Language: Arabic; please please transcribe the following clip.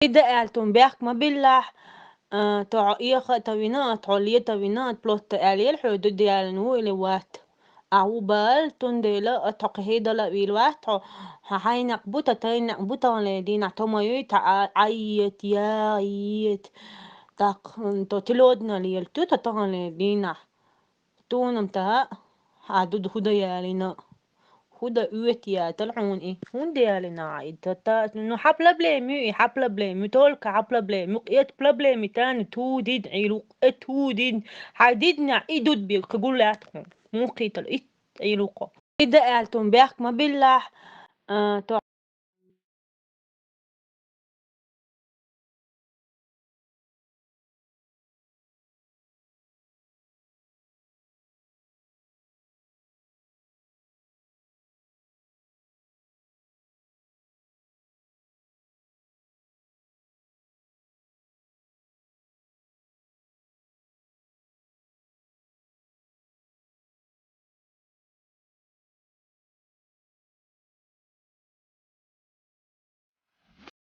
Ida ältun bjärkmabillah tawinat tollietawinat plot äljelhödö dialnuiliwat أعوبال تندلا أتقهيدلا ويلواتو هاينق بوتا تاينق بوتا لدينا توميوت عيت يايت تاق توتلودنا ليلتو تطغن لدينا تونم تا عدد هدا يالنا هدا اوت يا تلعون إيه هون ديالنا عيد تتا إنه حبلا بليمي حبلا بليمي تولك حبلا بليمي إت بلا بليمي تاني تو ديد عيلو تو ديد حديدنا إدود بيقول لاتهم مو قيتل إت عيلوكو إذا أعلتم بيحكم بالله